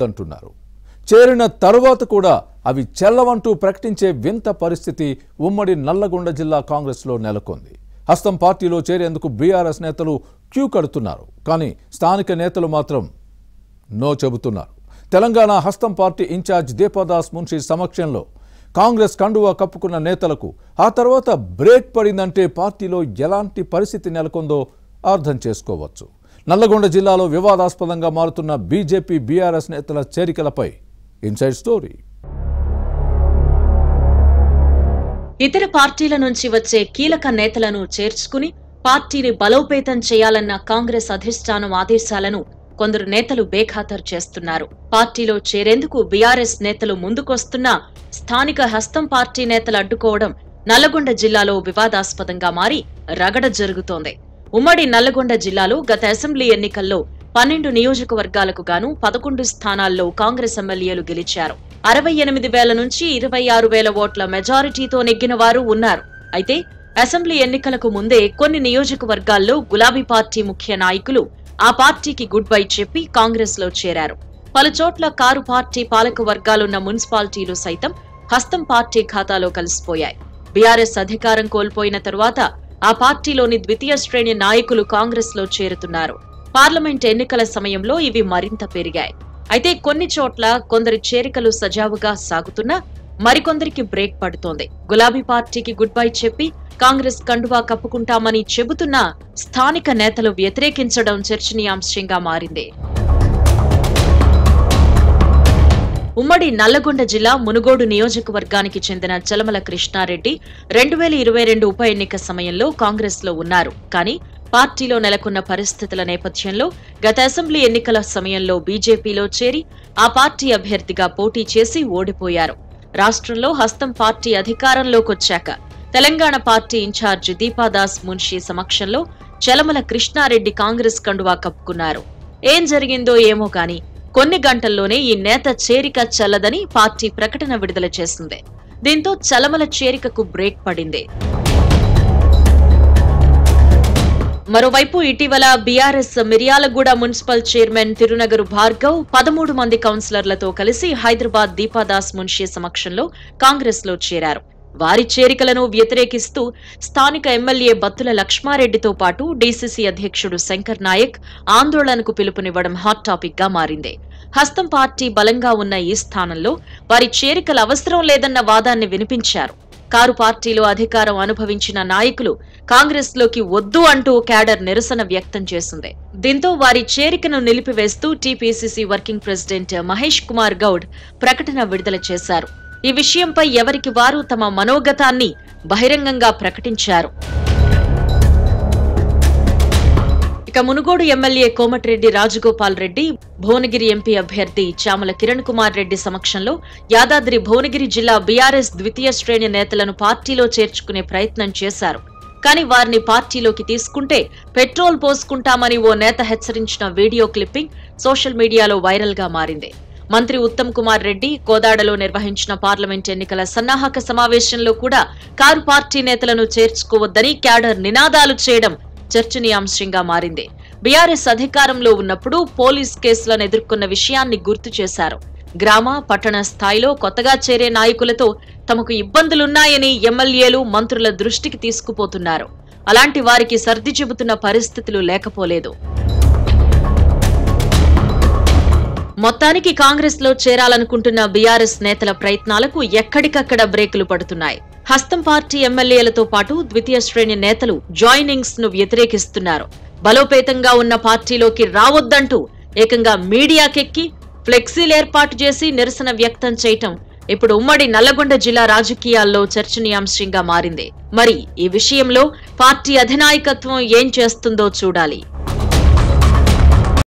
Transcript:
అంటున్నారు. చేరిన తరువాత కూడా అవి చెల్లవంటూ ప్రకటించే వింత పరిస్థితి ఉమ్మడి నల్లగొండ జిల్లా కాంగ్రెస్లో నెలకొంది. హస్తం పార్టీలో చేరేందుకు బీఆర్ఎస్ నేతలు క్యూ కడుతున్నారు. కానీ స్థానిక నేతలు మాత్రం నో చెబుతున్నారు. తెలంగాణ హస్తం పార్టీ ఇన్ఛార్జ్ దీపాదాస్ మున్షి సమక్షంలో కాంగ్రెస్ కండువా కప్పుకున్న నేతలకు ఆ తర్వాత బ్రేక్ పడిందంటే పార్టీలో ఎలాంటి పరిస్థితి నెలకొందో అర్థం చేసుకోవచ్చు. నల్లగొండ జిల్లాలో వివాదాస్పదంగా మారుతున్న బీజేపీ బీఆర్ఎస్ నేతల చేరికలపై ఇన్సైడ్ స్టోరీ. ఇతర పార్టీల నుంచి వచ్చే కీలక నేతలను చేర్చుకుని పార్టీని బలోపేతం చేయాలన్న కాంగ్రెస్ అధిష్టానం ఆదేశాలను కొందరు నేతలు బేఖాతరు చేస్తున్నారు. పార్టీలో చేరేందుకు బీఆర్ఎస్ నేతలు ముందుకొస్తున్నా స్థానిక హస్తం పార్టీ నేతలు అడ్డుకోవడం నల్లగొండ జిల్లాలో వివాదాస్పదంగా మారి రగడ జరుగుతోంది. ఉమ్మడి నల్లగొండ జిల్లాలో గత అసెంబ్లీ ఎన్నికల్లో 12 నియోజకవర్గాలకు గాను 11 స్థానాల్లో కాంగ్రెస్ ఎమ్మెల్యేలు గెలిచారు. 68,000 నుంచి 26,000 ఓట్ల మెజారిటీతో నెగ్గిన వారు ఉన్నారు. అయితే అసెంబ్లీ ఎన్నికలకు ముందే కొన్ని నియోజకవర్గాల్లో గులాబీ పార్టీ ముఖ్య నాయకులు ఆ పార్టీకి గుడ్ బై చెప్పి కాంగ్రెస్ లో చేరారు. పలుచోట్ల కారు పార్టీ పాలక వర్గాలున్న మున్సిపాలిటీలు సైతం హస్తం పార్టీ ఖాతాలో కలిసిపోయాయి. బీఆర్ఎస్ అధికారం కోల్పోయిన తరువాత ఆ పార్టీలోని ద్వితీయ శ్రేణి నాయకులు కాంగ్రెస్ లో చేరుతున్నారు. పార్లమెంట్ ఎన్నికల సమయంలో ఇవి మరింత పెరిగాయి. అయితే కొన్ని చోట్ల కొందరి చేరికలు సజావుగా సాగుతున్నా మరికొందరికి బ్రేక్ పడుతోంది. గులాబీ పార్టీకి గుడ్ బై చెప్పి కాంగ్రెస్ కండువా కప్పుకుంటామని చెబుతున్నా స్థానిక నేతలు వ్యతిరేకించడం చర్చనీయాంశంగా మారింది. ఉమ్మడి నల్లగొండ జిల్లా మునుగోడు నియోజకవర్గానికి చెందిన చలమల కృష్ణారెడ్డి 2022 ఉప ఎన్నిక సమయంలో కాంగ్రెస్ లో ఉన్నారు. కానీ పార్టీలో నెలకొన్న పరిస్థితుల నేపథ్యంలో గత అసెంబ్లీ ఎన్నికల సమయంలో బీజేపీలో చేరి ఆ పార్టీ అభ్యర్థిగా పోటీ చేసి ఓడిపోయారు. రాష్ట్రంలో హస్తం పార్టీ అధికారంలోకొచ్చాక తెలంగాణ పార్టీ ఇన్ఛార్జ్ దీపాదాస్ మున్షి సమక్షంలో చలమల కృష్ణారెడ్డి కాంగ్రెస్ కండువా కప్పుకున్నారు. ఏం జరిగిందో ఏమో కానీ కొన్ని గంటల్లోనే ఈ నేత చేరిక చెల్లదని పార్టీ ప్రకటన విడుదల చేసింది. దీంతో చలమల చేరికకు బ్రేక్ పడింది. మరోవైపు ఇటీవల BRS Miryalaguda municipal chairman Tirunagaru Bhargav 13 మంది కౌన్సిలర్లతో కలిసి హైదరాబాద్ దీపాదాస్ మున్షి సమక్షంలో కాంగ్రెస్ లో చేరారు. వారి చేరికలను వ్యతిరేకిస్తూ స్థానిక ఎమ్మెల్యే బత్తుల లక్ష్మారెడ్డితో పాటు డీసీసీ అధ్యక్షుడు శంకర్ నాయక్ ఆందోళనకు పిలుపునివ్వడం హాట్ టాపిక్ గా మారింది. హస్తం పార్టీ బలంగా ఉన్న ఈ స్థానంలో వారి చేరికలు అవసరం లేదన్న వాదాన్ని వినిపించారు. కారు పార్టీలో అధికారం అనుభవించిన నాయకులు కాంగ్రెస్ లోకి వద్దు అంటూ క్యాడర్ నిరసన వ్యక్తం చేసింది. దీంతో వారి చేరికను నిలిపివేస్తూ TPCC working president Mahesh Kumar Goud ప్రకటన విడుదల చేశారు. ఈ విషయంపై ఎవరికి వారు తమ మనోగతాన్ని బహిరంగంగా ప్రకటించారు. ఇక మునుగోడు ఎమ్మెల్యే కోమటిరెడ్డి రాజగోపాల్ రెడ్డి, భువనగిరి ఎంపీ అభ్యర్థి చామల కిరణ్ కుమార్ రెడ్డి సమక్షంలో యాదాద్రి భువనగిరి జిల్లా బీఆర్ఎస్ ద్వితీయ శ్రేణి నేతలను పార్టీలో చేర్చుకునే ప్రయత్నం చేశారు. కానీ వారిని పార్టీలోకి తీసుకుంటే పెట్రోల్ పోసుకుంటామని ఓ నేత హెచ్చరించిన వీడియో క్లిప్పింగ్ సోషల్ మీడియాలో వైరల్ గా మారింది. మంత్రి ఉత్తమ్ కుమార్ రెడ్డి కోదాడలో నిర్వహించిన పార్లమెంట్ ఎన్నికల సన్నాహక సమావేశంలో కూడా కారు పార్టీ నేతలను చేర్చుకోవద్దని క్యాడర్ నినాదాలు చేయడం చర్చనీయాంశంగా మారింది. బీఆర్ఎస్ అధికారంలో ఉన్నప్పుడు పోలీస్ కేసులను ఎదుర్కొన్న విషయాన్ని గుర్తు చేశారు. గ్రామ, పట్టణ స్థాయిలో కొత్తగా చేరే నాయకులతో తమకు ఇబ్బందులున్నాయని ఎమ్మెల్యేలు, మంత్రుల దృష్టికి తీసుకుపోతున్నారు. అలాంటి వారికి సర్ది చెబుతున్న పరిస్థితులు లేకపోలేదు. మొత్తానికి కాంగ్రెస్ లో చేరాలనుకుంటున్న బీఆర్ఎస్ నేతల ప్రయత్నాలకు ఎక్కడికక్కడ బ్రేకులు పడుతున్నాయి. హస్తం పార్టీ ఎమ్మెల్యేలతో పాటు ద్వితీయ శ్రేణి నేతలు జాయినింగ్స్ ను వ్యతిరేకిస్తున్నారు. బలోపేతంగా ఉన్న పార్టీలోకి రావద్దంటూ ఏకంగా మీడియాకెక్కి ఫ్లెక్సీలు ఏర్పాటు చేసి నిరసన వ్యక్తం చేయటం ఇప్పుడు ఉమ్మడి నల్లగొండ జిల్లా రాజకీయాల్లో చర్చనీయాంశంగా మారింది. మరి ఈ విషయంలో పార్టీ అధినాయకత్వం ఏం చేస్తుందో చూడాలి.